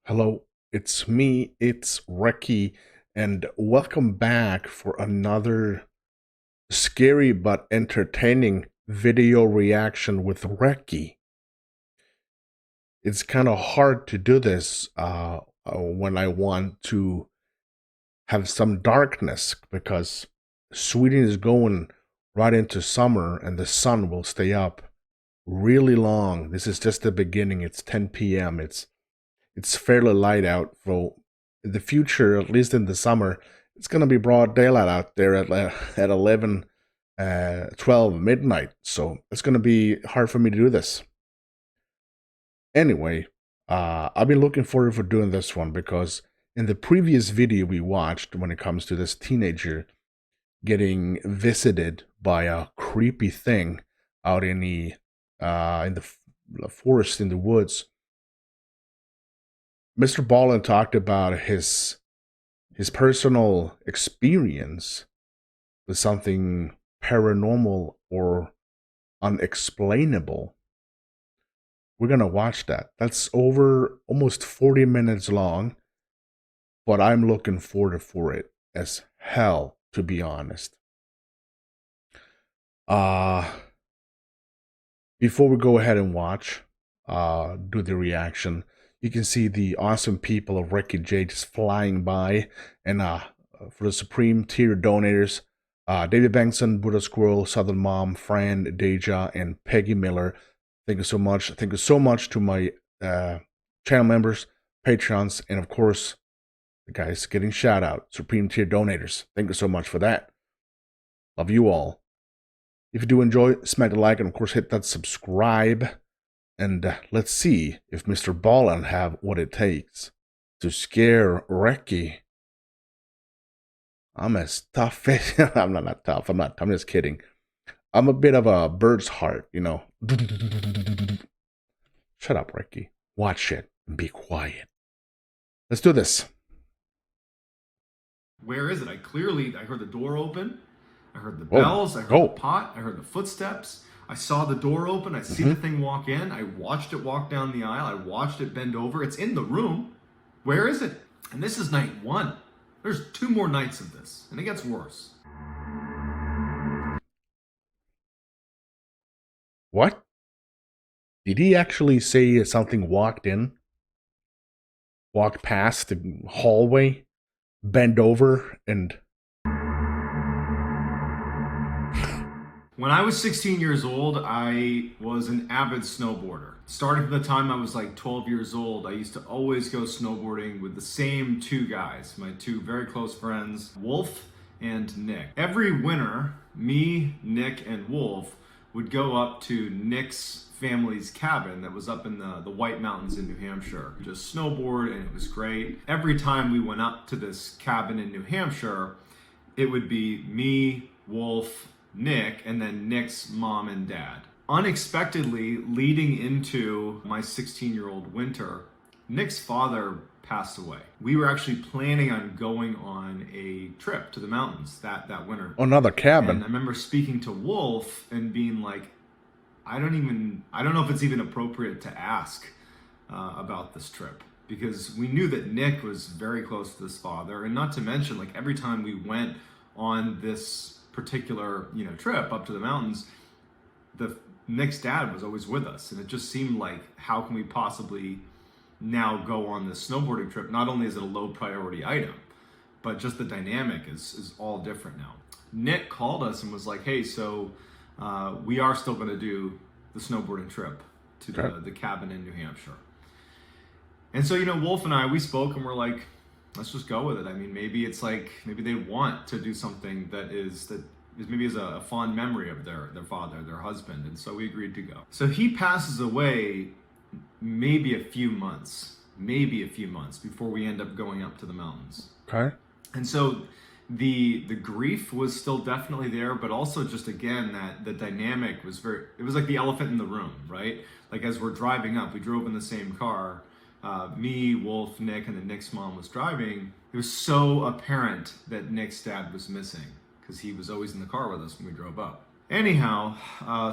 Hello, it's me, it's Recky, and welcome back for another scary but entertaining video reaction with Recky. It's kind of hard to do this when I want to have some darkness because Sweden is going right into summer and the sun will stay up really long. This is just the beginning. It's 10 p.m. It's fairly light out. So in the future, at least in the summer, it's gonna be broad daylight out there at 11, 12 midnight. So it's gonna be hard for me to do this. Anyway, I've been looking forward for doing this one because in the previous video we watched, when it comes to this teenager getting visited by a creepy thing out in the forest in the woods, MrBallens talked about his personal experience with something paranormal or unexplainable. We're gonna watch that. That's over almost 40 minutes long, but I'm looking forward for it as hell, to be honest. Before we go ahead and watch, do the reaction, you can see the awesome people of Recky J just flying by. And for the Supreme tier donators, David Bangtson, buddasquirrel, Southern Mom, Fran, Deja, and Peggy Miller. Thank you so much. Thank you so much to my channel members, Patreons, and of course, the guys getting shout out, Supreme tier donators. Thank you so much for that. Love you all. If you do enjoy, smack the like and of course hit that subscribe. And let's see if MrBallens have what it takes to scare Recky. I'm as tough as I'm not tough. I'm just kidding. I'm a bit of a bird's heart, you know. Shut up, Recky. Watch it and be quiet. Let's do this. Where is it? I heard the door open. I heard the bells. I heard the pot. I heard the footsteps. I saw the door open. I see the thing walk in. I watched it walk down the aisle. I watched it bend over. It's in the room. Where is it? And this is night one. There's 2 more nights of this, and it gets worse. What? Did he actually say something walked in? Walked past the hallway? Bend over and... When I was 16 years old, I was an avid snowboarder. Starting from the time I was like 12 years old, I used to always go snowboarding with the same 2 guys, my 2 very close friends, Wolf and Nick. Every winter, me, Nick, and Wolf would go up to Nick's family's cabin that was up in the White Mountains in New Hampshire. Just snowboard, and it was great. Every time we went up to this cabin in New Hampshire, it would be me, Wolf, Nick, and then Nick's mom and dad. Unexpectedly, leading into my 16-year-old winter, Nick's father passed away. We were actually planning on going on a trip to the mountains that winter. Another cabin. And I remember speaking to Wolf and being like, I don't know if it's even appropriate to ask about this trip, because we knew that Nick was very close to his father, and not to mention, like, every time we went on this particular trip up to the mountains, Nick's dad was always with us, and it just seemed like, how can we possibly now go on this snowboarding trip? Not only is it a low priority item, but just the dynamic is all different now. Nick called us and was like, hey, so we are still going to do the snowboarding trip to the cabin in New Hampshire. And so, Wolf and I, we spoke and we're like, let's just go with it. I mean, maybe it's like, maybe they want to do something that is maybe is a fond memory of their father, their husband. And so we agreed to go. So he passes away maybe a few months before we end up going up to the mountains. Okay. And so the grief was still definitely there, but also just, again, that the dynamic was it was like the elephant in the room, right? Like, as we're driving up, we drove in the same car. Me, Wolf, Nick, and then Nick's mom was driving. It was so apparent that Nick's dad was missing because he was always in the car with us when we drove up. Anyhow,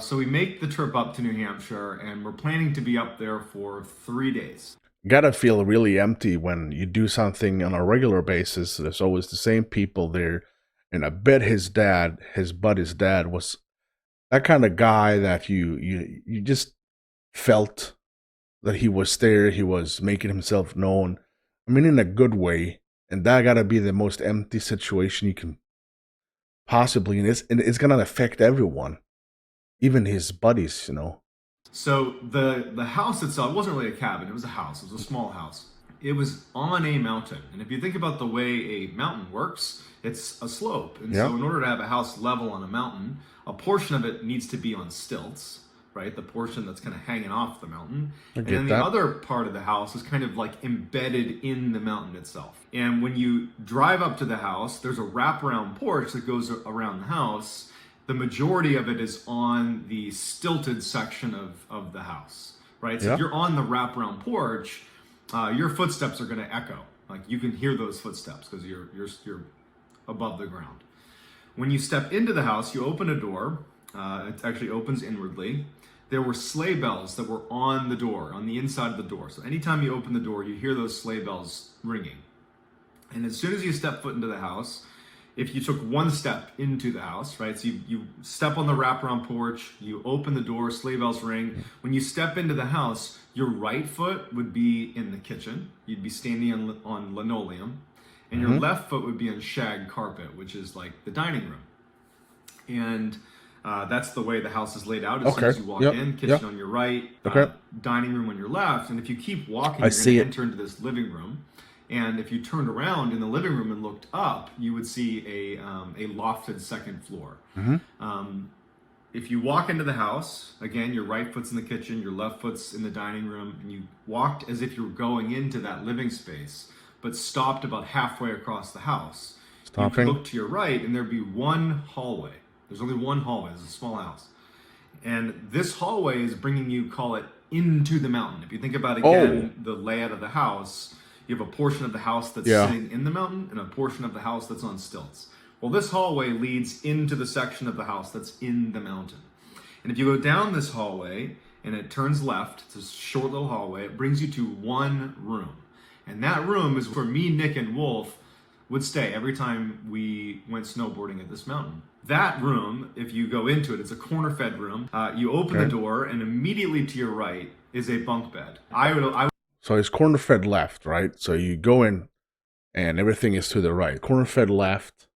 so we make the trip up to New Hampshire, and we're planning to be up there for 3 days. gotta feel really empty when you do something on a regular basis. There's always the same people there. And I bet his buddy's dad was that kind of guy that you just felt that he was there, he was making himself known. I mean, in a good way. And that gotta be the most empty situation you can possibly, and it's gonna affect everyone, even his buddies, So the house itself wasn't really a cabin, it was a house, it was a small house. It was on a mountain. And if you think about the way a mountain works, it's a slope. And so in order to have a house level on a mountain, a portion of it needs to be on stilts, right? The portion that's kind of hanging off the mountain. And then the other part of the house is kind of like embedded in the mountain itself. And when you drive up to the house, there's a wraparound porch that goes around the house. The majority of it is on the stilted section of the house, right? So if you're on the wraparound porch, your footsteps are going to echo. Like you can hear those footsteps because you're above the ground. When you step into the house, you open a door. It actually opens inwardly. There were sleigh bells that were on the door, on the inside of the door. So anytime you open the door, you hear those sleigh bells ringing. And as soon as you step foot into the house, if you took one step into the house, right? So you step on the wraparound porch, you open the door, sleigh bells ring. When you step into the house, your right foot would be in the kitchen. You'd be standing on linoleum. And your left foot would be on shag carpet, which is like the dining room. And that's the way the house is laid out. As soon as you walk in, kitchen on your right, dining room on your left. And if you keep walking, you're going to enter into this living room. And if you turned around in the living room and looked up, you would see a lofted second floor. If you walk into the house, again, your right foot's in the kitchen, your left foot's in the dining room, and you walked as if you were going into that living space, but stopped about halfway across the house. You could look to your right, and there'd be one hallway. There's only one hallway. It's a small house. And this hallway is bringing you, call it, into the mountain. If you think about, again, the layout of the house, you have a portion of the house that's sitting in the mountain and a portion of the house that's on stilts. Well, this hallway leads into the section of the house that's in the mountain. And if you go down this hallway and it turns left, it's a short little hallway, it brings you to one room. And that room is where me, Nick, and Wolf would stay every time we went snowboarding at this mountain. That room, if you go into it, it's a corner-fed room. You open the door, and immediately to your right is a bunk bed. So it's corner-fed left, right? So you go in, and everything is to the right. Corner-fed left.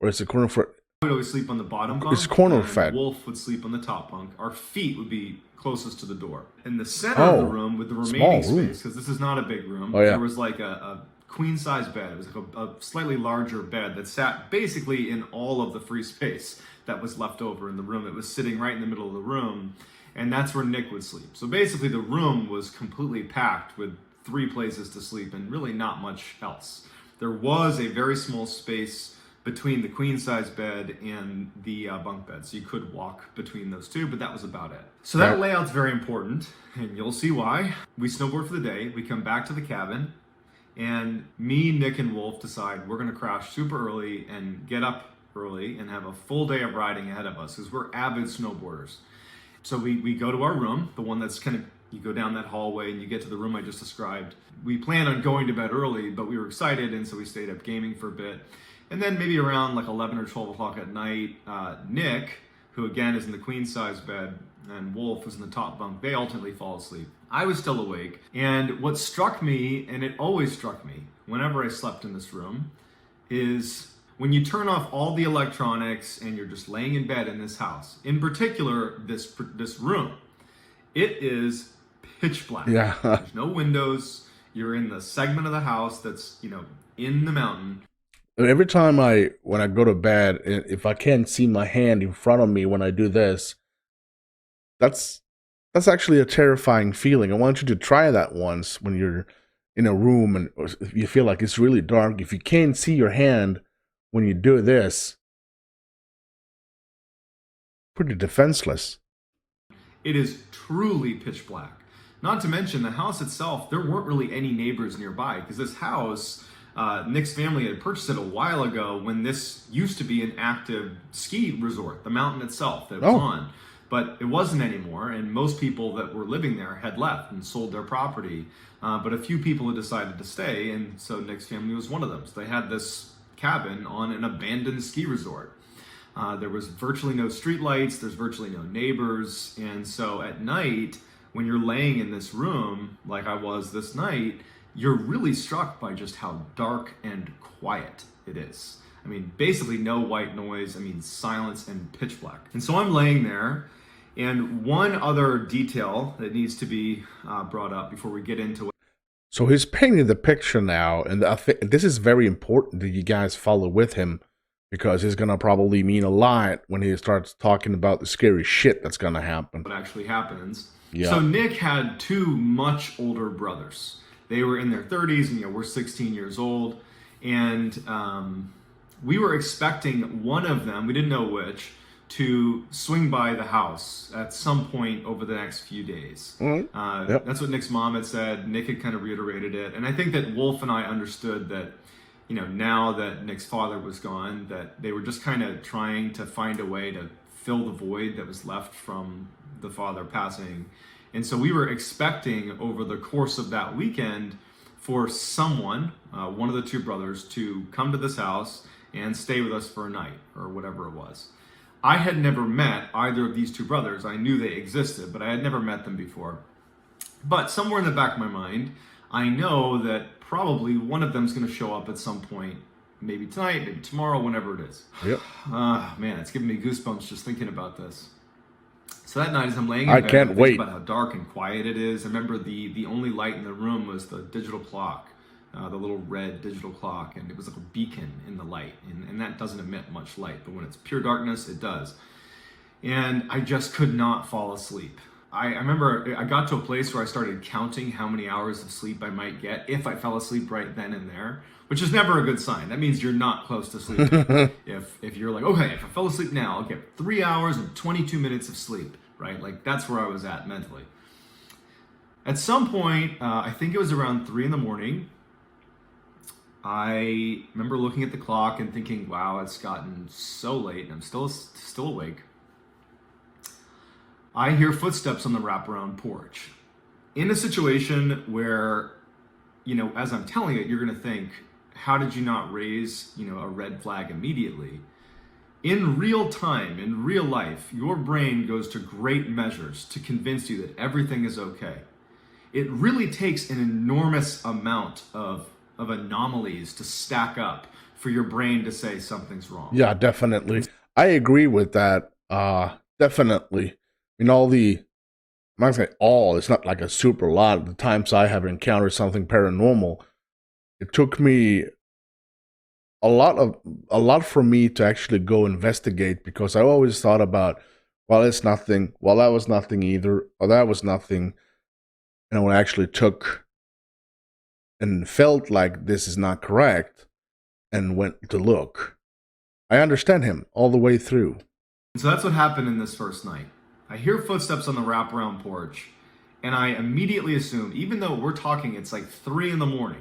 Or is it corner-fed? I would always sleep on the bottom bunk. It's corner-fed. Wolf would sleep on the top bunk. Our feet would be closest to the door. In the center of the room with the remaining space, because this is not a big room, there was like a queen-size bed. It was like a slightly larger bed that sat basically in all of the free space that was left over in the room. It was sitting right in the middle of the room, and that's where Nick would sleep. So basically the room was completely packed with 3 places to sleep and really not much else. There was a very small space between the queen-size bed and the bunk bed. So you could walk between those two, but that was about it. So that layout's very important, and you'll see why. We snowboard for the day, we come back to the cabin, and me, Nick, and Wolf decide we're gonna crash super early and get up early and have a full day of riding ahead of us, because we're avid snowboarders. So we go to our room, the one that's kind of, you go down that hallway and you get to the room I just described. We planned on going to bed early, but we were excited, and so we stayed up gaming for a bit. And then maybe around like 11 or 12 o'clock at night, Nick, who again is in the queen size bed, and Wolf is in the top bunk, they ultimately fall asleep. I was still awake. And what struck me, and it always struck me whenever I slept in this room, is when you turn off all the electronics and you're just laying in bed in this house, in particular, this room, it is pitch black. Yeah. There's no windows. You're in the segment of the house that's, in the mountain. Every time when I go to bed, if I can't see my hand in front of me when I do this, that's actually a terrifying feeling. I want you to try that once when you're in a room and you feel like it's really dark. If you can't see your hand when you do this, pretty defenseless. It is truly pitch black. Not to mention the house itself, there weren't really any neighbors nearby, because this house, Nick's family had purchased it a while ago when this used to be an active ski resort, the mountain itself that it was on. But it wasn't anymore, and most people that were living there had left and sold their property. But a few people had decided to stay, and so Nick's family was one of them. So they had this cabin on an abandoned ski resort. There was virtually no streetlights, there's virtually no neighbors, and so at night, when you're laying in this room, like I was this night, you're really struck by just how dark and quiet it is. I mean, basically no white noise, I mean silence and pitch black. And so I'm laying there, and one other detail that needs to be brought up before we get into it. So he's painting the picture now, and I think this is very important that you guys follow with him, because it's going to probably mean a lot when he starts talking about the scary shit that's going to happen. What actually happens. Yeah. So Nick had two much older brothers. They were in their 30s, and we're 16 years old. And we were expecting one of them, we didn't know which, to swing by the house at some point over the next few days. Mm-hmm. Yep. That's what Nick's mom had said. Nick had kind of reiterated it. And I think that Wolf and I understood that, now that Nick's father was gone, that they were just kind of trying to find a way to fill the void that was left from the father passing. And so we were expecting over the course of that weekend for someone, one of the two brothers, to come to this house and stay with us for a night or whatever it was. I had never met either of these two brothers. I knew they existed, but I had never met them before. But somewhere in the back of my mind, I know that probably one of them is going to show up at some point, maybe tonight, maybe tomorrow, whenever it is. Yep. Man, it's giving me goosebumps just thinking about this. So that night, as I'm laying in bed, I can't wait. about how dark and quiet it is. I remember the only light in the room was the digital clock, the little red digital clock, and it was like a beacon in the light, and that doesn't emit much light, but when it's pure darkness, it does. And I just could not fall asleep. I remember I got to a place where I started counting how many hours of sleep I might get if I fell asleep right then and there, which is never a good sign. That means you're not close to sleeping. if you're like, okay, if I fell asleep now, I'll get 3 hours and 22 minutes of sleep, right? Like that's where I was at mentally. At some point, I think it was around 3 a.m, I remember looking at the clock and thinking, wow, it's gotten so late and I'm still awake. I hear footsteps on the wraparound porch. In a situation where, as I'm telling it, you're going to think, how did you not raise, a red flag immediately? In real time, in real life, your brain goes to great measures to convince you that everything is okay. It really takes an enormous amount of anomalies to stack up for your brain to say something's wrong. Yeah, definitely. I agree with that. Definitely. I'm not going to say all, it's not like a super lot of the times I have encountered something paranormal. It took me a lot for me to actually go investigate, because I always thought about, well, it's nothing. Well, that was nothing either. Or that was nothing. And when I actually took and felt like this is not correct and went to look, I understand him all the way through. So that's what happened in this first night. I hear footsteps on the wraparound porch, and I immediately assume, even though we're talking, it's like 3 a.m,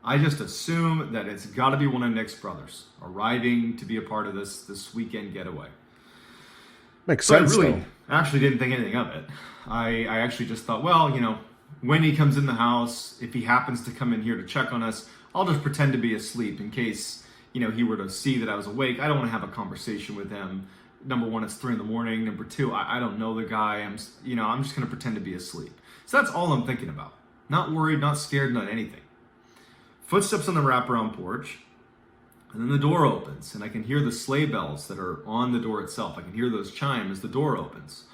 I just assume that it's got to be one of Nick's brothers arriving to be a part of this weekend getaway. Makes sense, I really though. actually didn't think anything of it. I actually just thought, well, when he comes in the house, if he happens to come in here to check on us, I'll just pretend to be asleep in case, he were to see that I was awake. I don't want to have a conversation with him. Number one, it's 3 a.m. Number two, I don't know the guy. I'm just going to pretend to be asleep. So that's all I'm thinking about. Not worried, not scared, not anything. Footsteps on the wraparound porch, and then the door opens, and I can hear the sleigh bells that are on the door itself. I can hear those chime as the door opens.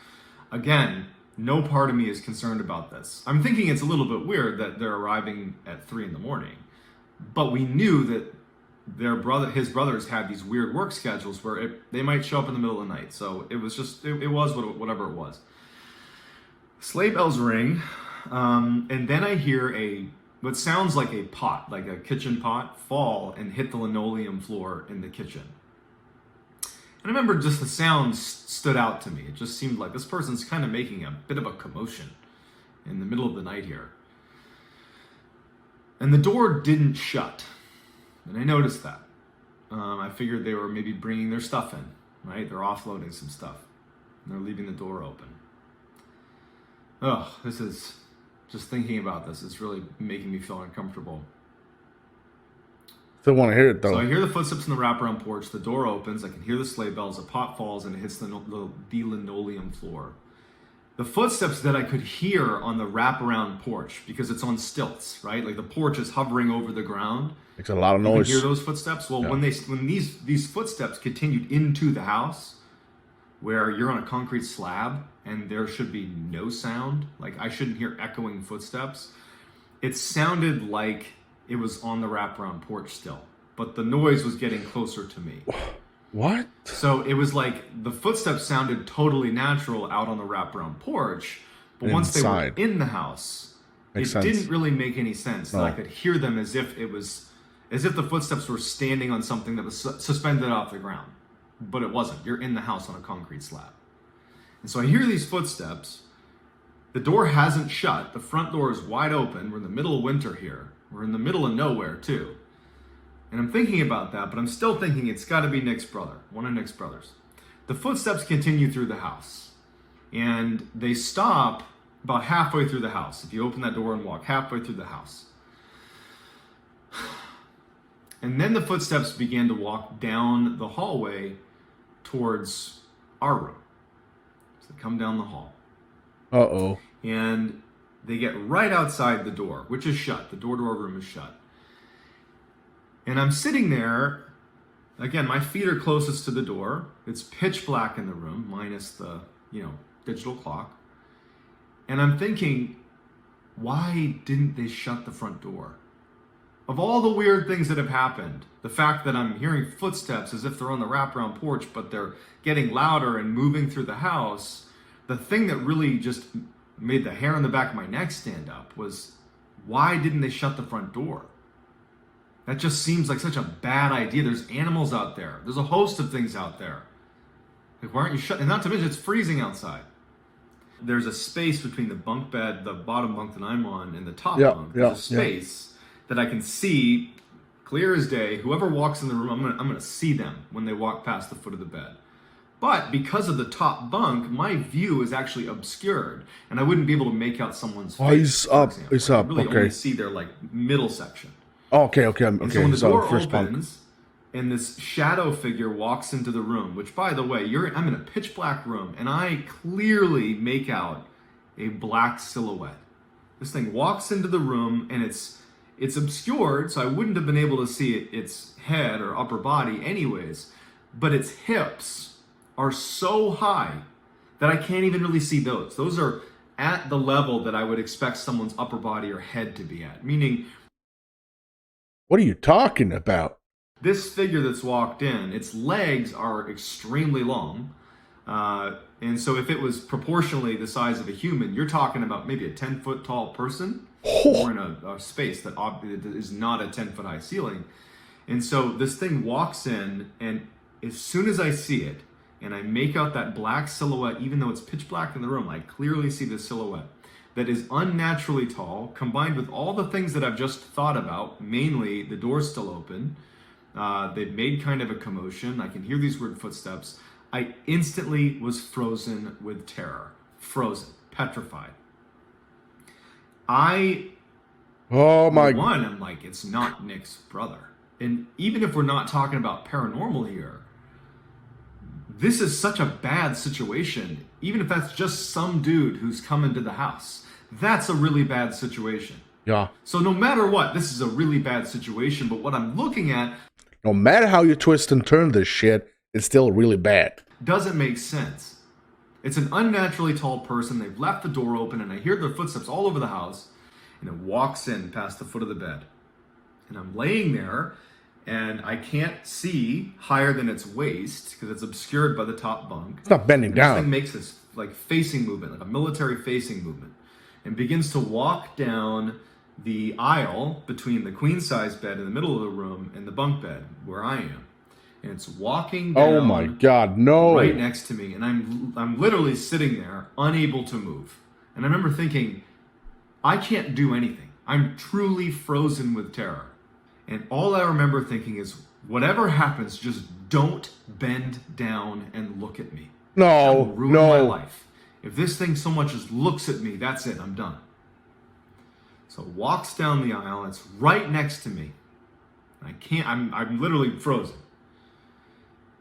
Again, no part of me is concerned about this. I'm thinking it's a little bit weird that they're arriving at 3 a.m, but we knew that his brothers had these weird work schedules where they might show up in the middle of the night. So it was just, it was whatever it was. Sleigh bells ring, and then I hear what sounds like a pot, like a kitchen pot, fall and hit the linoleum floor in the kitchen. And I remember just the sound stood out to me. It just seemed like this person's kind of making a bit of a commotion in the middle of the night here. And the door didn't shut. And I noticed that. I figured they were maybe bringing their stuff in, right? They're offloading some stuff. And they're leaving the door open. Oh, this is, just thinking about this, it's really making me feel uncomfortable. Still want to hear it, though. So I hear the footsteps in the wraparound porch. The door opens. I can hear the sleigh bells. A pot falls and it hits the linoleum floor. The footsteps that I could hear on the wraparound porch, because it's on stilts, right? Like the porch is hovering over the ground. Makes a lot of noise. You can hear those footsteps. Well, Yeah. when these footsteps continued into the house, where you're on a concrete slab and there should be no sound, like I shouldn't hear echoing footsteps, it sounded like it was on the wraparound porch still, but the noise was getting closer to me. What? So it was like the footsteps sounded totally natural out on the wraparound porch, but once Inside. they were in the house, Makes it sense. didn't really make any sense. No. That I could hear them as if the footsteps were standing on something that was suspended off the ground, but it wasn't. You're in the house on a concrete slab. And so I hear these footsteps. The door hasn't shut. The front door is wide open. We're in the middle of winter here. We're in the middle of nowhere too. And I'm thinking about that, but I'm still thinking it's got to be Nick's brother, one of Nick's brothers. The footsteps continue through the house, and they stop about halfway through the house. If you open that door and walk halfway through the house. And then the footsteps began to walk down the hallway towards our room. So they come down the hall. Uh-oh. And they get right outside the door, which is shut. The door to our room is shut. And I'm sitting there. Again, my feet are closest to the door. It's pitch black in the room, minus the, digital clock. And I'm thinking, why didn't they shut the front door? Of all the weird things that have happened, the fact that I'm hearing footsteps as if they're on the wraparound porch, but they're getting louder and moving through the house, the thing that really just made the hair on the back of my neck stand up was, why didn't they shut the front door? That just seems like such a bad idea. There's animals out there. There's a host of things out there. Like, why aren't you shut? And not to mention, it's freezing outside. There's a space between the bunk bed, the bottom bunk that I'm on, and the top bunk. There's a space that I can see clear as day. Whoever walks in the room, I'm gonna see them when they walk past the foot of the bed. But because of the top bunk, my view is actually obscured, and I wouldn't be able to make out someone's face. Oh, he's up. He's up. I really Okay. only see their middle section. Oh, okay. And so when the door first bunk. opens and this shadow figure walks into the room, which, by the way, I'm in a pitch black room, and I clearly make out a black silhouette. This thing walks into the room, and it's obscured, so I wouldn't have been able to see its head or upper body anyways, but its hips are so high that I can't even really see those. Those are at the level that I would expect someone's upper body or head to be at, meaning... What are you talking about? This figure that's walked in, its legs are extremely long. And so if it was proportionally the size of a human, you're talking about maybe a 10-foot tall person or in a space that is not a 10-foot high ceiling. And so this thing walks in, and as soon as I see it, and I make out that black silhouette, even though it's pitch black in the room, I clearly see the silhouette that is unnaturally tall, combined with all the things that I've just thought about, mainly the door's still open. They've made kind of a commotion. I can hear these weird footsteps. I instantly was frozen with terror. Frozen. Petrified. I'm like, it's not Nick's brother. And even if we're not talking about paranormal here, this is such a bad situation. Even if that's just some dude who's come into the house, that's a really bad situation. Yeah. So no matter what, this is a really bad situation. But what I'm looking at, no matter how you twist and turn this shit, it's still really bad. Doesn't make sense. It's an unnaturally tall person. They've left the door open, and I hear their footsteps all over the house, and it walks in past the foot of the bed. And I'm laying there, and I can't see higher than its waist because it's obscured by the top bunk. It's not bending down. This thing makes this facing movement, like a military facing movement, and begins to walk down the aisle between the queen size bed in the middle of the room and the bunk bed where I am. And it's walking down. Oh my God, no. Right next to me. And I'm literally sitting there, unable to move. And I remember thinking, I can't do anything. I'm truly frozen with terror. And all I remember thinking is, whatever happens, just don't bend down and look at me. That will No, ruin my no. life. If this thing so much as looks at me, that's it, I'm done. So it walks down the aisle, it's right next to me. I'm literally frozen.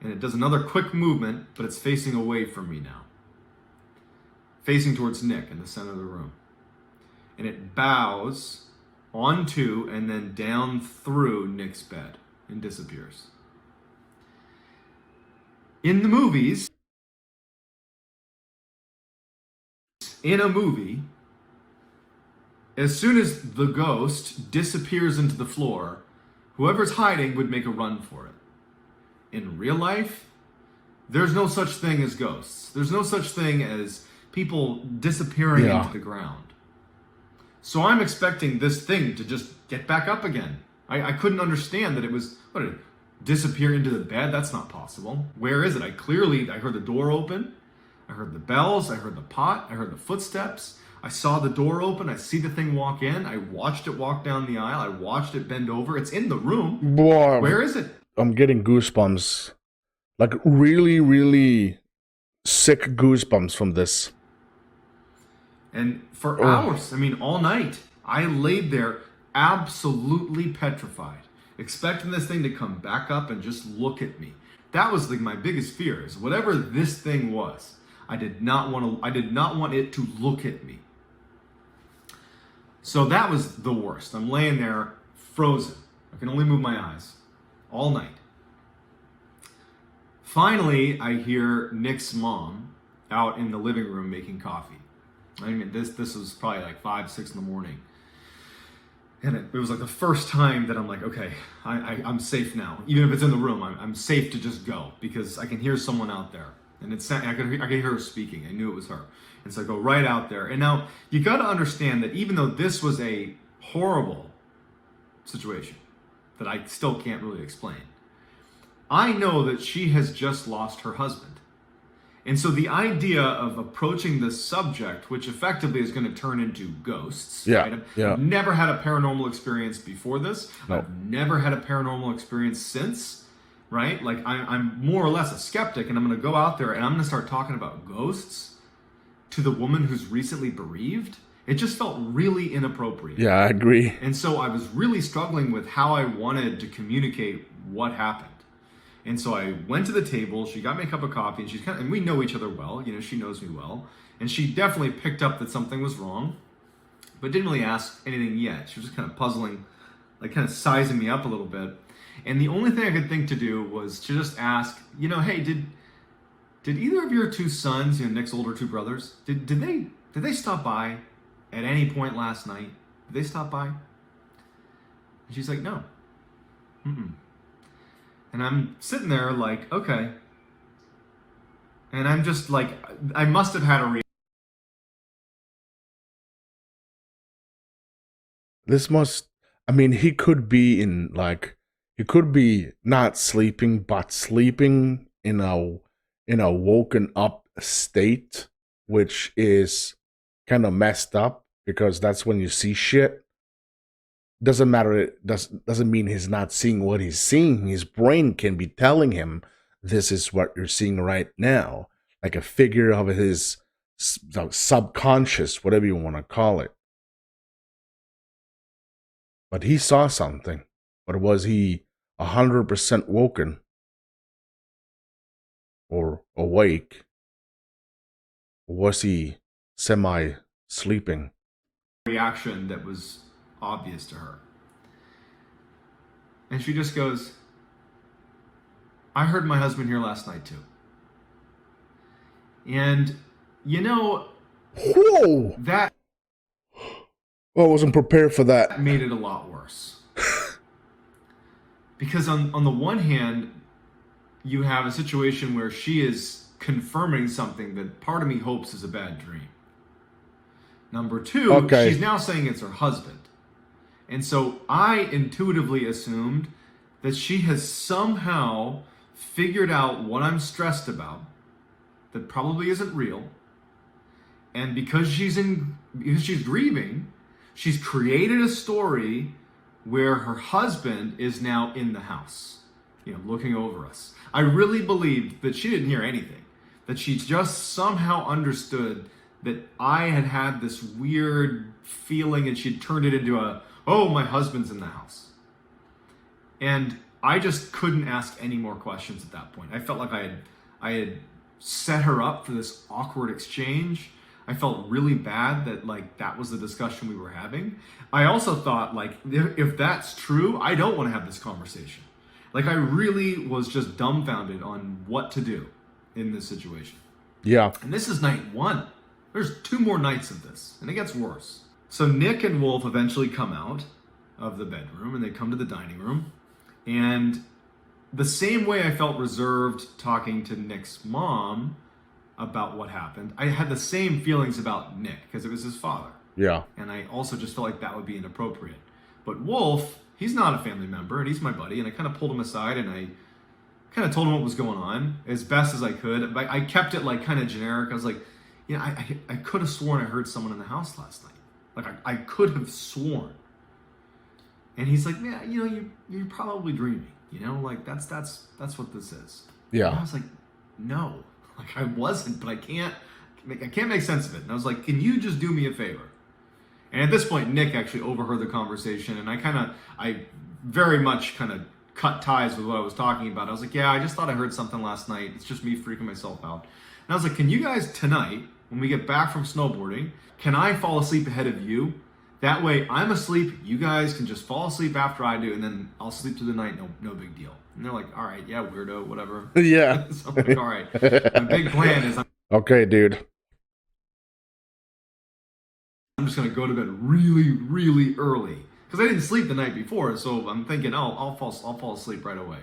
And it does another quick movement, but it's facing away from me now. Facing towards Nick in the center of the room. And it bows onto and then down through Nick's bed and disappears. In the movies, in a movie, as soon as the ghost disappears into the floor, whoever's hiding would make a run for it. In real life, there's no such thing as ghosts. There's no such thing as people disappearing into the ground. So I'm expecting this thing to just get back up again. I couldn't understand that it was, what did it disappear into the bed? That's not possible. Where is it? I heard the door open. I heard the bells. I heard the pot. I heard the footsteps. I saw the door open. I see the thing walk in. I watched it walk down the aisle. I watched it bend over. It's in the room. Boy, Where is it? I'm getting goosebumps. Like really, really sick goosebumps from this. And for hours, I mean, all night, I laid there absolutely petrified, expecting this thing to come back up and just look at me. That was like my biggest fear, is whatever this thing was, I did not want it to look at me. So that was the worst. I'm laying there frozen. I can only move my eyes all night. Finally, I hear Nick's mom out in the living room making coffee. I mean, this was probably like 5, 6 in the morning. And it was like the first time that I'm like, okay, I'm safe now. Even if it's in the room, I'm safe to just go because I can hear someone out there. And I could hear her speaking. I knew it was her. And so I go right out there. And now you got to understand that even though this was a horrible situation that I still can't really explain, I know that she has just lost her husband. And so the idea of approaching this subject, which effectively is going to turn into ghosts, right? I've never had a paranormal experience before this. No. I've never had a paranormal experience since, right? Like I'm more or less a skeptic, and I'm going to go out there and I'm going to start talking about ghosts to the woman who's recently bereaved. It just felt really inappropriate. Yeah, I agree. And so I was really struggling with how I wanted to communicate what happened. And so I went to the table, she got me a cup of coffee, and and we know each other well, she knows me well. And she definitely picked up that something was wrong, but didn't really ask anything yet. She was just kind of puzzling, like kind of sizing me up a little bit. And the only thing I could think to do was to just ask, hey, did either of your two sons, Nick's older two brothers, did they stop by at any point last night? Did they stop by? And she's like, no. And I'm sitting there like, okay. And I'm just like, I must have had a he could be not sleeping, but sleeping in a woken up state, which is kind of messed up because that's when you see shit. Doesn't matter. It doesn't mean he's not seeing what he's seeing. His brain can be telling him this is what you're seeing right now, like a figure of his subconscious, whatever you want to call it. But he saw something. But was he 100% woken or awake? Or was he semi-sleeping? Reaction that was obvious to her. And she just goes, I heard my husband here last night too. And whoa! That I wasn't prepared for that. Made it a lot worse. Because on the one hand, you have a situation where she is confirming something that part of me hopes is a bad dream. Number two, she's now saying it's her husband. And so I intuitively assumed that she has somehow figured out what I'm stressed about, that probably isn't real. And because she's grieving, she's created a story where her husband is now in the house, looking over us. I really believed that she didn't hear anything, that she just somehow understood that I had this weird feeling, and she'd turned it into oh, my husband's in the house. And I just couldn't ask any more questions at that point. I felt like I had set her up for this awkward exchange. I felt really bad that like that was the discussion we were having. I also thought like, if that's true, I don't want to have this conversation. Like I really was just dumbfounded on what to do in this situation. Yeah. And this is night 1. There's 2 more nights of this, and it gets worse. So Nick and Wolf eventually come out of the bedroom, and they come to the dining room. And the same way I felt reserved talking to Nick's mom about what happened, I had the same feelings about Nick, because it was his father. Yeah. And I also just felt like that would be inappropriate. But Wolf, he's not a family member, and he's my buddy, and I kind of pulled him aside, and I kind of told him what was going on as best as I could. I kept it like kind of generic. I was like, you know, I could have sworn I heard someone in the house last night. Like I could have sworn. And he's like, yeah, you know, you're probably dreaming. You know, like that's what this is. Yeah. And I was like, no, like I wasn't, but I can't make sense of it. And I was like, can you just do me a favor? And at this point, Nick actually overheard the conversation, and I very much kind of cut ties with what I was talking about. I was like, yeah, I just thought I heard something last night. It's just me freaking myself out. And I was like, can you guys tonight, when we get back from snowboarding, can I fall asleep ahead of you? That way I'm asleep, you guys can just fall asleep after I do, and then I'll sleep through the night, no big deal. And they're like, all right, yeah, weirdo, whatever. Yeah. So I'm like, all right. My big plan is Okay, dude. I'm just gonna go to bed really, really early. Because I didn't sleep the night before, so I'm thinking, oh, I'll fall asleep right away.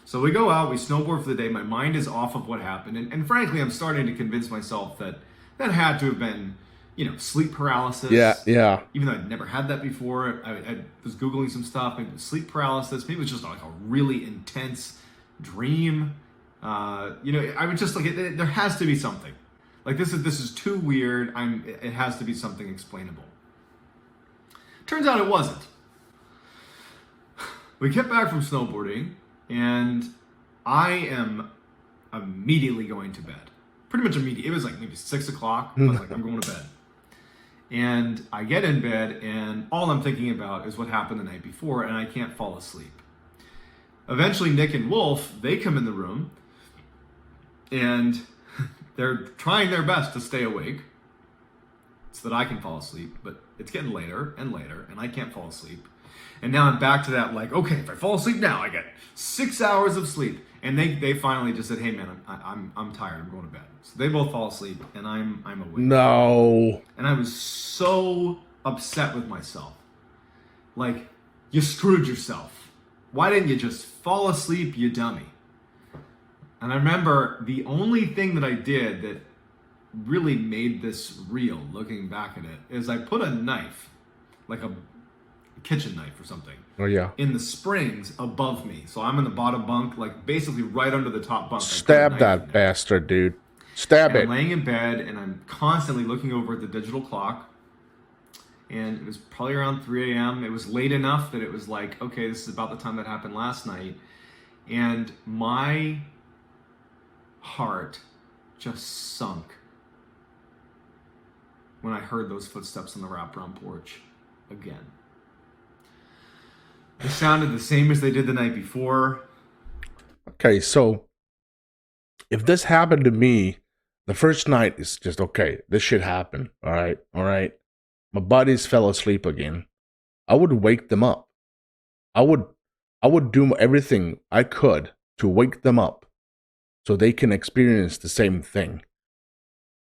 So we go out, we snowboard for the day, my mind is off of what happened, and frankly, I'm starting to convince myself that had to have been, you know, sleep paralysis. Yeah. Even though I'd never had that before, I was Googling some stuff, maybe it was sleep paralysis, maybe it was just like a really intense dream. You know, I would just like, there has to be something. Like this is too weird, it has to be something explainable. Turns out it wasn't. We get back from snowboarding, and I am immediately going to bed. Pretty much immediately. It was like maybe 6 o'clock. I was like, I'm going to bed. And I get in bed, and all I'm thinking about is what happened the night before, and I can't fall asleep. Eventually, Nick and Wolf, they come in the room, and they're trying their best to stay awake so that I can fall asleep, but it's getting later and later, and I can't fall asleep. And now I'm back to that, like, okay, if I fall asleep now, I get 6 hours of sleep. And they finally just said, hey man, I'm tired, I'm going to bed. So they both fall asleep, and I'm awake. No. And I was so upset with myself. Like, you screwed yourself. Why didn't you just fall asleep, you dummy? And I remember the only thing that I did that really made this real, looking back at it, is I put a knife, like a kitchen knife or something, Oh yeah. in the springs above me. So I'm in the bottom bunk, like basically right under the top bunk. Stab that bastard, dude. Stab it. I'm laying in bed, and I'm constantly looking over at the digital clock. And it was probably around 3 a.m. It was late enough that it was like, okay, this is about the time that happened last night. And my heart just sunk when I heard those footsteps on the wraparound porch again. They sounded the same as they did the night before. Okay, so if this happened to me, the first night is just, okay, this shit happened. All right. My buddies fell asleep again. I would wake them up. I would do everything I could to wake them up so they can experience the same thing.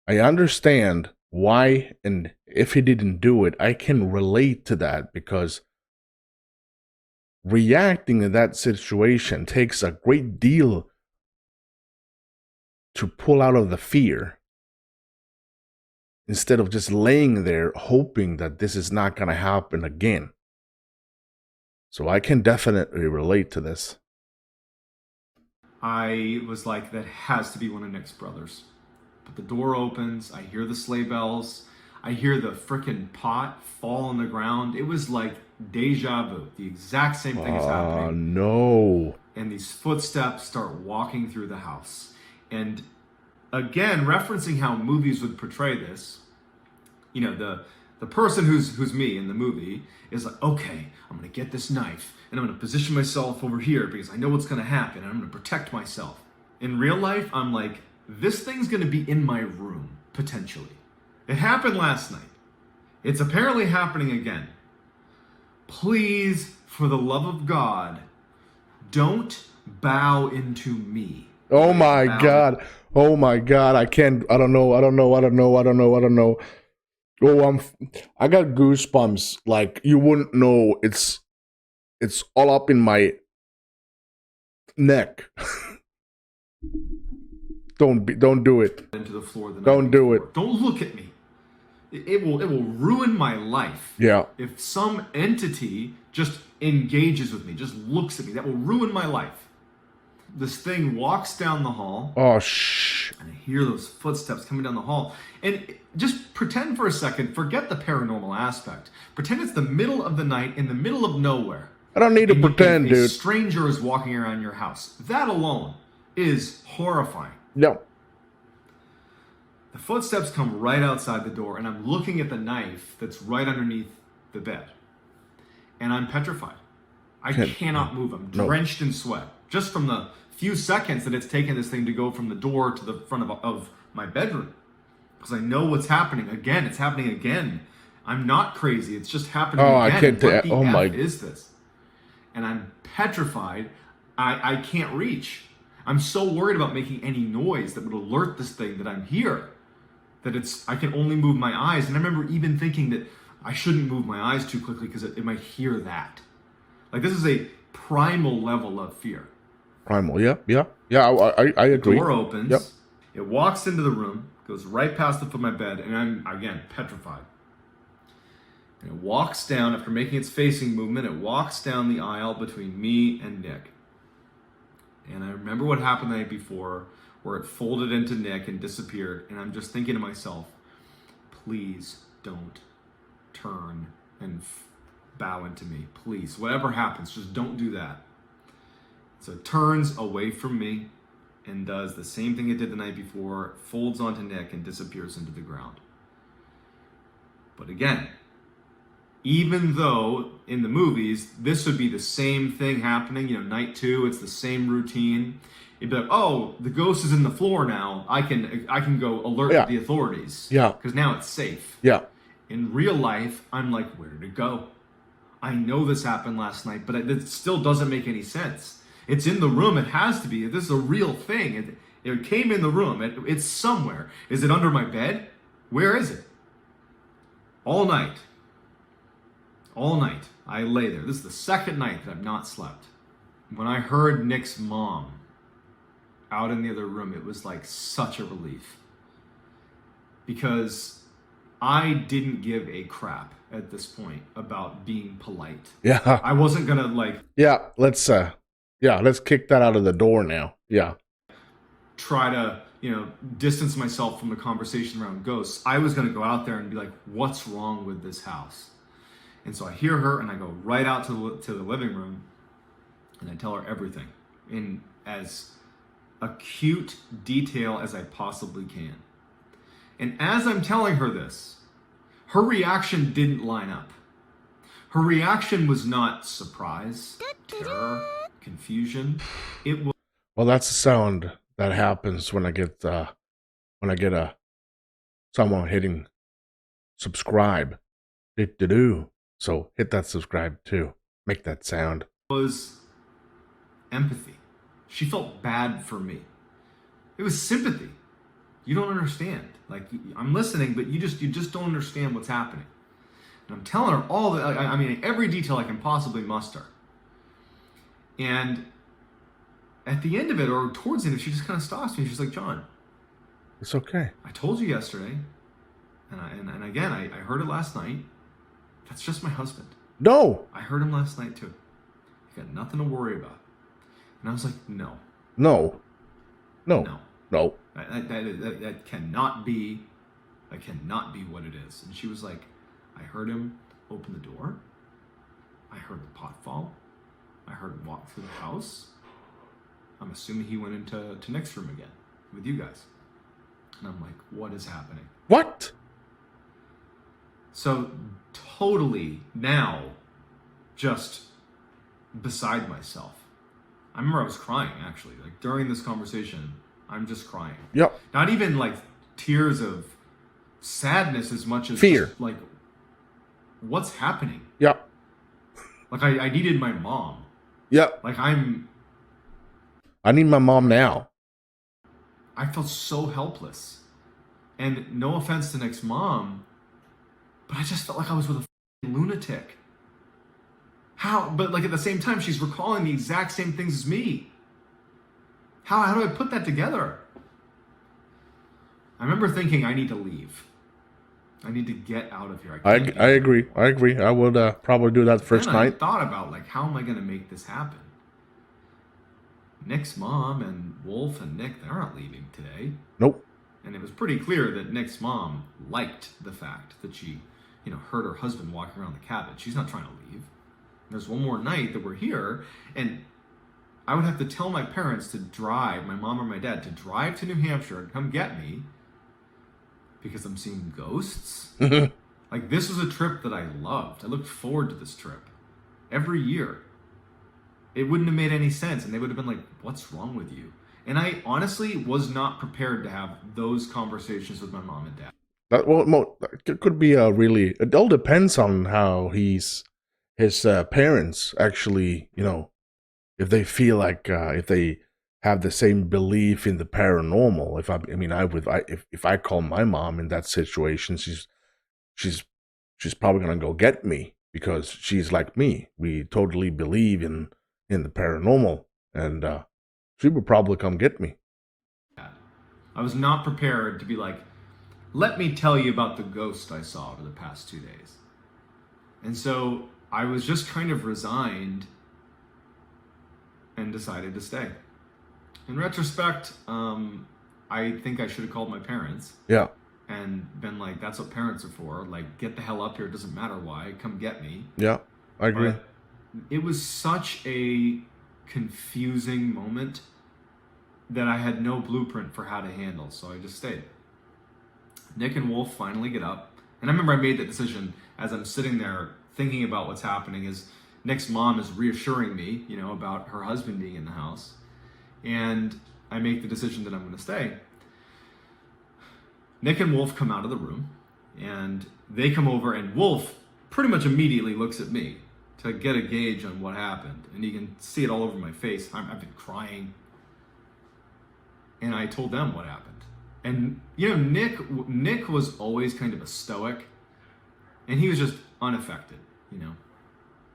I understand why, and if he didn't do it, I can relate to that, because reacting to that situation takes a great deal to pull out of the fear, instead of just laying there hoping that this is not going to happen again. So I can definitely relate to this. I was like, that has to be one of Nick's brothers. But the door opens, I hear the sleigh bells, I hear the frickin' pot fall on the ground. It was like deja vu. The exact same thing is happening. Oh, no. And these footsteps start walking through the house. And again, referencing how movies would portray this, you know, the person who's me in the movie is like, okay, I'm gonna get this knife and I'm gonna position myself over here because I know what's gonna happen and I'm gonna protect myself. In real life, I'm like, this thing's gonna be in my room, potentially. It happened last night. It's apparently happening again. Please, for the love of God, don't bow into me. Oh my God. Oh my God. I can't. I don't know. Oh, I got goosebumps. Like you wouldn't know. It's all up in my neck. Don't do it. Into the floor the night Don't do before. it. Don't look at me. It will ruin my life. Yeah. If some entity just engages with me, just looks at me, that will ruin my life. This thing walks down the hall. Oh, shh. And I hear those footsteps coming down the hall. And just pretend for a second, forget the paranormal aspect. Pretend it's the middle of the night in the middle of nowhere. I don't need to pretend, dude. A stranger is walking around your house. That alone is horrifying. No. The footsteps come right outside the door, and I'm looking at the knife that's right underneath the bed. And I'm petrified. I cannot move. I'm drenched in sweat. Just from the few seconds that it's taken this thing to go from the door to the front of my bedroom. Because I know what's happening. Again, it's happening again. I'm not crazy. It's just happening again. I can't what the F is this? And I'm petrified. I can't reach. I'm so worried about making any noise that would alert this thing that I'm here. That I can only move my eyes. And I remember even thinking that I shouldn't move my eyes too quickly because it might hear that. Like this is a primal level of fear. Primal, yeah. I agree. The door opens. Yep. It walks into the room, goes right past the foot of my bed, and I'm, again, petrified. And it walks down, after making its facing movement, it walks down the aisle between me and Nick. And I remember what happened the night before, where it folded into Nick and disappeared, and I'm just thinking to myself, please don't turn and bow into me. Please, whatever happens, just don't do that. So it turns away from me and does the same thing it did the night before, folds onto Nick and disappears into the ground. But again, even though in the movies, this would be the same thing happening, you know, night two, it's the same routine. You'd be like, oh, the ghost is in the floor now. I can go alert the authorities. Yeah. Because now it's safe. Yeah. In real life, I'm like, where did it go? I know this happened last night, but it still doesn't make any sense. It's in the room. It has to be. This is a real thing. It came in the room. It's somewhere. Is it under my bed? Where is it? All night. All night. I lay there. This is the second night that I've not slept. When I heard Nick's mom out in the other room, it was like such a relief. Because I didn't give a crap at this point about being polite. Yeah. I wasn't going to like... Yeah, let's kick that out of the door now. Yeah. Try to, distance myself from the conversation around ghosts. I was going to go out there and be like, what's wrong with this house? And so I hear her and I go right out to the living room and I tell her everything in as acute detail as I possibly can. And as I'm telling her this, her reaction didn't line up. Her reaction was not surprise, terror, confusion. It was... Well, that's the sound that happens when I get someone hitting subscribe. Do. So hit that subscribe too. Make that sound. Was empathy. She felt bad for me. It was sympathy. You don't understand. Like, I'm listening, but you just don't understand what's happening. And I'm telling her all every detail I can possibly muster. And at the end of it, or towards the end, she just kind of stops me. She's like, John, it's okay. I told you yesterday, and again, I heard it last night. That's just my husband. No. I heard him last night too. You got nothing to worry about. And I was like, no. That cannot be. That cannot be what it is. And she was like, I heard him open the door. I heard the pot fall. I heard him walk through the house. I'm assuming he went into Nick's room again with you guys. And I'm like, what is happening? What? So totally now just beside myself. I remember I was crying, actually. Like, during this conversation, I'm just crying. Yep. Not even, like, tears of sadness as much as fear. Just, like, what's happening? Yep. Like, I needed my mom. Yep. Like, I need my mom now. I felt so helpless. And no offense to Nick's mom, but I just felt like I was with a lunatic. How? But like at the same time, she's recalling the exact same things as me. How do I put that together? I remember thinking I need to leave. I need to get out of here. I agree. I agree. I would probably do that first night. I thought about like, how am I going to make this happen? Nick's mom and Wolf and Nick, they're not leaving today. Nope. And it was pretty clear that Nick's mom liked the fact that she, heard her husband walking around the cabin. She's not trying to leave. There's one more night that we're here, and I would have to tell my parents to drive, my mom or my dad, to drive to New Hampshire and come get me because I'm seeing ghosts. Like, this was a trip that I loved. I looked forward to this trip every year. It wouldn't have made any sense, and they would have been like, what's wrong with you? And I honestly was not prepared to have those conversations with my mom and dad. That could be really... It all depends on how his parents actually, if they feel like if they have the same belief in the paranormal. If I call my mom in that situation, she's probably gonna go get me because she's like me. We totally believe in the paranormal, and she would probably come get me. I was not prepared to be like, let me tell you about the ghost I saw over the past 2 days. And so I was just kind of resigned and decided to stay. In retrospect, I think I should have called my parents. Yeah. And been like, that's what parents are for. Like, get the hell up here. It doesn't matter why. Come get me. Yeah, I agree. But it was such a confusing moment that I had no blueprint for how to handle. So I just stayed. Nick and Wolf finally get up. And I remember I made that decision as I'm sitting there thinking about what's happening, is Nick's mom is reassuring me, about her husband being in the house. And I make the decision that I'm going to stay. Nick and Wolf come out of the room, and they come over, and Wolf pretty much immediately looks at me to get a gauge on what happened. And you can see it all over my face. I've been crying. And I told them what happened. And, Nick was always kind of a stoic, and he was just unaffected,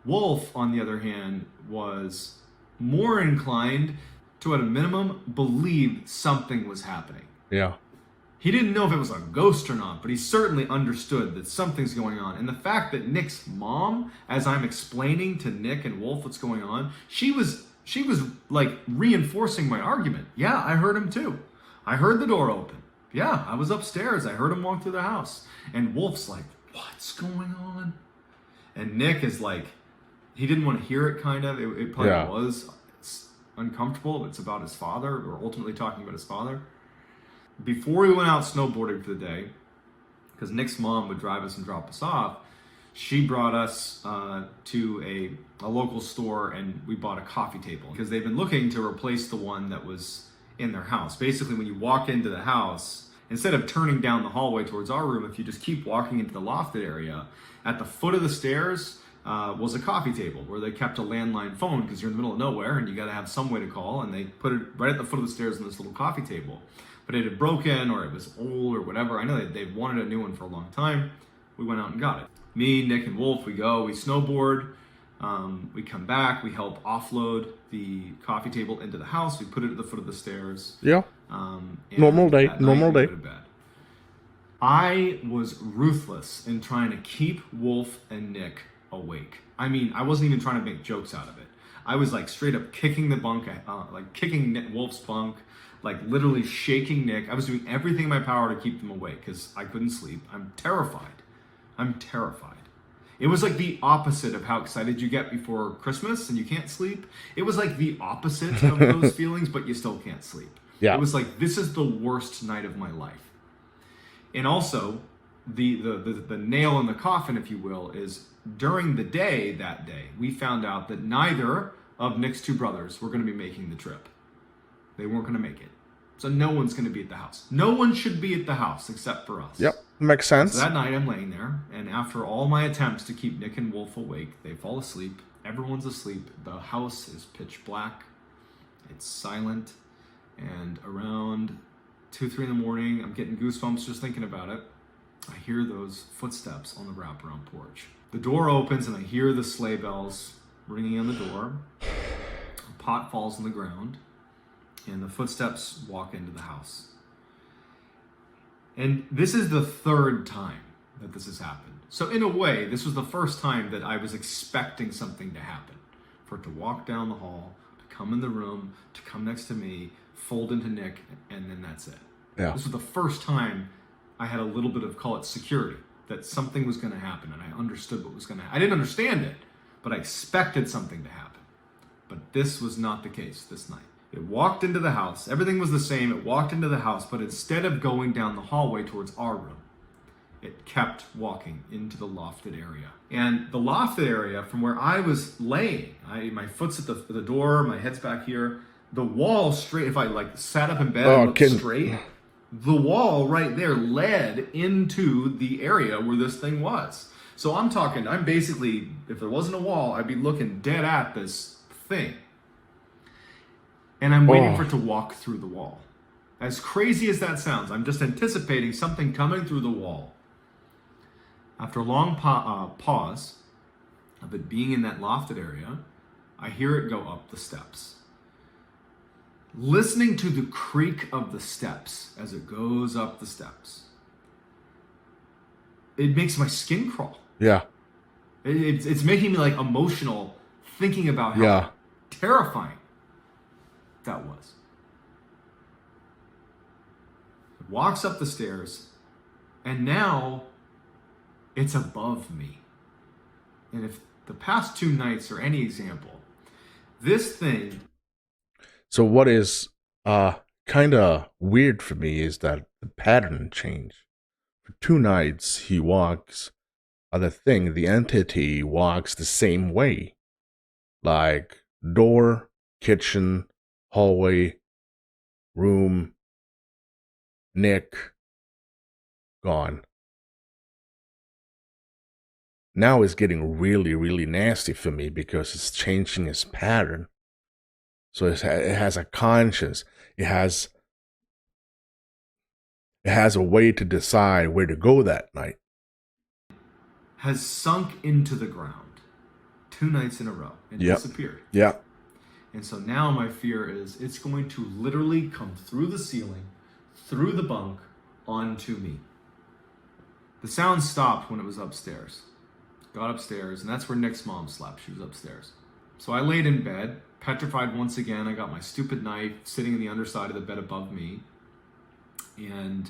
Wolf, on the other hand, was more inclined to, at a minimum, believe something was happening. Yeah. He didn't know if it was a ghost or not, but he certainly understood that something's going on. And the fact that Nick's mom, as I'm explaining to Nick and Wolf what's going on, she was like reinforcing my argument. Yeah, I heard him too. I heard the door open. Yeah, I was upstairs. I heard him walk through the house. And Wolf's like, what's going on? And Nick is like, he didn't want to hear it, kind of. It probably was uncomfortable. It's about his father, or ultimately talking about his father. Before we went out snowboarding for the day, because Nick's mom would drive us and drop us off, she brought us to a local store, and we bought a coffee table because they've been looking to replace the one that was in their house. Basically, when you walk into the house, instead of turning down the hallway towards our room, if you just keep walking into the lofted area, at the foot of the stairs was a coffee table where they kept a landline phone because you're in the middle of nowhere and you got to have some way to call, and they put it right at the foot of the stairs in this little coffee table. But it had broken, or it was old, or whatever. I know they wanted a new one for a long time. We went out and got it. Me, Nick, and Wolf, we go, we snowboard. We come back, we help offload the coffee table into the house. We put it at the foot of the stairs. Yeah. Normal day. Normal day. Go to bed. I was ruthless in trying to keep Wolf and Nick awake. I mean, I wasn't even trying to make jokes out of it. I was like straight up kicking the bunk, like kicking Wolf's bunk, like literally shaking Nick. I was doing everything in my power to keep them awake because I couldn't sleep. I'm terrified. It was like the opposite of how excited you get before Christmas and you can't sleep. It was like the opposite of those feelings, but you still can't sleep. Yeah. It was like, this is the worst night of my life. And also, the nail in the coffin, if you will, is during the day that day, we found out that neither of Nick's two brothers were going to be making the trip. They weren't going to make it. So no one's going to be at the house. No one should be at the house except for us. Yep, makes sense. So that night I'm laying there, and after all my attempts to keep Nick and Wolf awake, they fall asleep. Everyone's asleep. The house is pitch black. It's silent. And around 2, 3 in the morning, I'm getting goosebumps just thinking about it. I hear those footsteps on the wraparound porch. The door opens and I hear the sleigh bells ringing on the door. A pot falls on the ground and the footsteps walk into the house. And this is the third time that this has happened. So in a way, this was the first time that I was expecting something to happen. For it to walk down the hall, to come in the room, to come next to me, fold into Nick, and then that's it. Yeah. This was the first time I had a little bit of, call it security, that something was going to happen, and I understood what was going to happen. I didn't understand it, but I expected something to happen. But this was not the case this night. It walked into the house. Everything was the same. It walked into the house, but instead of going down the hallway towards our room, it kept walking into the lofted area. And the lofted area, from where I was laying, my foot's at the door, my head's back here, the wall straight, if I like sat up in bed and looked straight, the wall right there led into the area where this thing was. So I'm basically, if there wasn't a wall, I'd be looking dead at this thing. And I'm waiting for it to walk through the wall. As crazy as that sounds, I'm just anticipating something coming through the wall. After a long pause of it being in that lofted area, I hear it go up the steps. Listening to the creak of the steps as it goes up the steps, it makes my skin crawl. Yeah. It's making me like emotional thinking about how terrifying that was. It walks up the stairs, and now it's above me. And if the past 2 nights are any example, this thing... So what is kind of weird for me is that the pattern changed. For 2 nights, he walks, the entity walks the same way. Like door, kitchen, hallway, room, Nick, gone. Now it's getting really, really nasty for me because it's changing its pattern. So it has a conscience. It has a way to decide where to go that night. Has sunk into the ground 2 nights in a row and disappeared. Yeah. And so now my fear is it's going to literally come through the ceiling, through the bunk, onto me. The sound stopped when it was upstairs. Got upstairs, and that's where Nick's mom slept. She was upstairs. So I laid in bed, petrified once again. I got my stupid knife sitting in the underside of the bed above me. And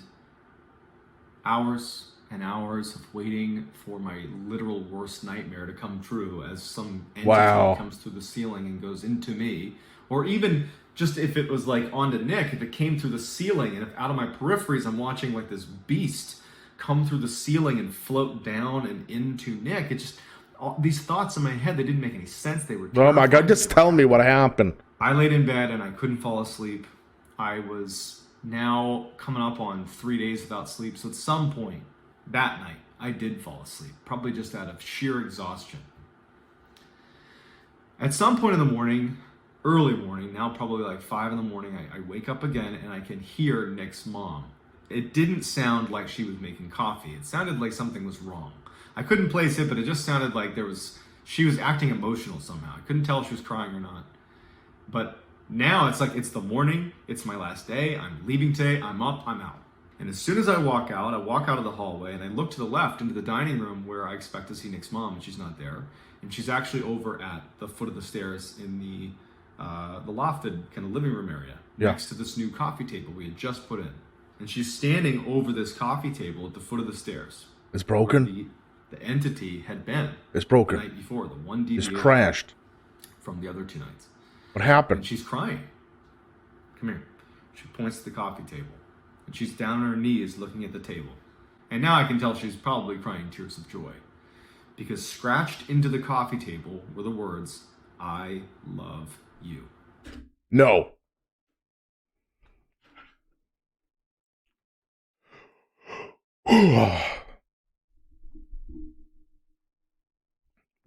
hours and hours of waiting for my literal worst nightmare to come true as some entity comes through the ceiling and goes into me. Or even just if it was like onto Nick, if it came through the ceiling and if out of my peripheries I'm watching like this beast come through the ceiling and float down and into Nick. It just... these thoughts in my head, they didn't make any sense. They were terrifying. Oh my God, just tell me what happened. I laid in bed and I couldn't fall asleep. I was now coming up on 3 days without sleep. So at some point that night, I did fall asleep, probably just out of sheer exhaustion. At some point in the morning, early morning, now probably like 5 in the morning, I wake up again and I can hear Nick's mom. It didn't sound like she was making coffee. It sounded like something was wrong. I couldn't place it, but it just sounded like she was acting emotional somehow. I couldn't tell if she was crying or not. But now it's like it's the morning, it's my last day, I'm leaving today, I'm up, I'm out. And as soon as I walk out of the hallway and I look to the left into the dining room where I expect to see Nick's mom, and she's not there. And she's actually over at the foot of the stairs in the lofted kind of living room area next to this new coffee table we had just put in. And she's standing over this coffee table at the foot of the stairs. It's broken. The entity had been. It's broken. The night before, the one deviation. It's crashed. From the other 2 nights. What happened? And she's crying. Come here. She points to the coffee table. And she's down on her knees looking at the table. And now I can tell she's probably crying tears of joy. Because scratched into the coffee table were the words, "I love you." No.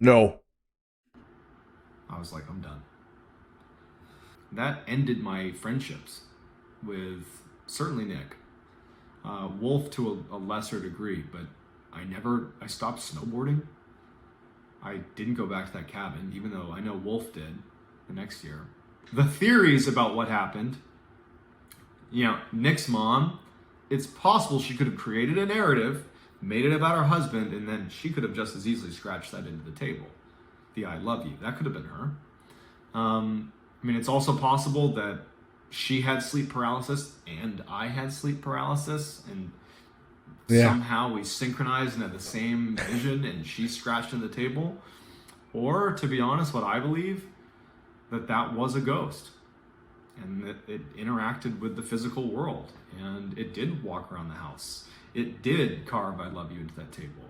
No. I was like, I'm done. That ended my friendships with certainly Nick. Wolf to a lesser degree, but I stopped snowboarding. I didn't go back to that cabin, even though I know Wolf did the next year. The theories about what happened, Nick's mom, it's possible she could have created a narrative, made it about her husband, and then she could have just as easily scratched that into the table. The "I love you." That could have been her. It's also possible that she had sleep paralysis and I had sleep paralysis, and somehow we synchronized and had the same vision, and she scratched in the table. Or, to be honest, what I believe, that was a ghost, and that it interacted with the physical world, and it did walk around the house. It did carve "I love you" into that table.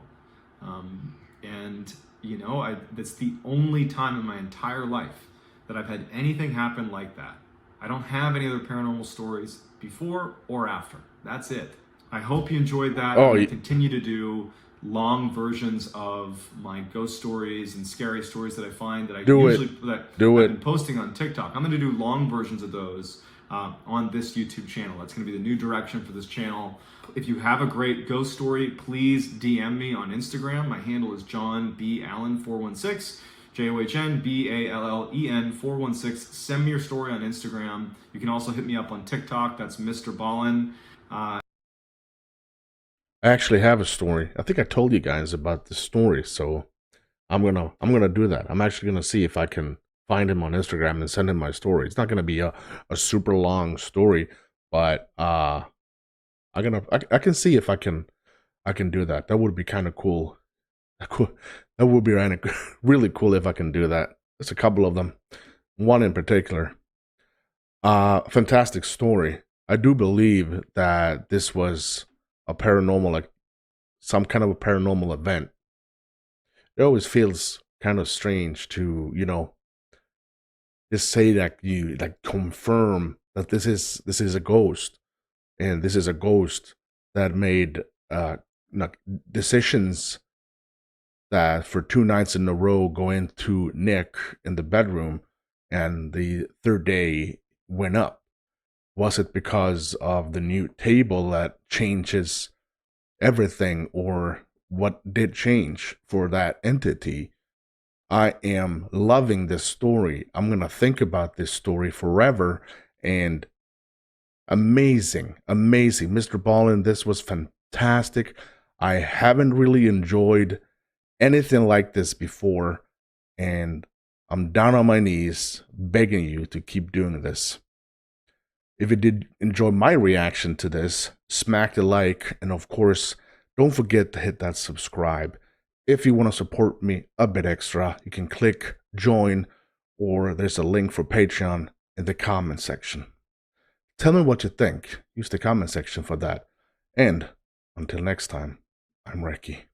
That's the only time in my entire life that I've had anything happen like that. I don't have any other paranormal stories before or after. That's it. I hope you enjoyed that. I'm going to continue to do long versions of my ghost stories and scary stories that I find that I've been posting on TikTok. I'm going to do long versions of those on this YouTube channel. That's going to be the new direction for this channel. If you have a great ghost story, please DM me on Instagram. My handle is John B. Allen 416. JOHNBALLEN 416. Send me your story on Instagram. You can also hit me up on TikTok. That's MrBallens. I actually have a story. I think I told you guys about this story, so I'm gonna do that. I'm actually gonna see if I can find him on Instagram and send him my story. It's not gonna be a super long story, but I can see if I can do that. That would be kind of cool. That would be really cool if I can do that. There's a couple of them. One in particular. Fantastic story. I do believe that this was a paranormal, like some kind of a paranormal event. It always feels kind of strange to, just say that you confirm that this is a ghost, and this is a ghost that made decisions that for 2 nights in a row go into Nick in the bedroom, and the third day went up. Was it because of the new table that changes everything, or what did change for that entity? I am loving this story. I'm going to think about this story forever, and amazing. MrBallens, this was fantastic. I haven't really enjoyed anything like this before, and I'm down on my knees begging you to keep doing this. If you did enjoy my reaction to this, smack the like, and of course, don't forget to hit that subscribe. If you want to support me a bit extra, you can click join, or there's a link for Patreon in the comment section. Tell me what you think. Use the comment section for that. And until next time, I'm Recky.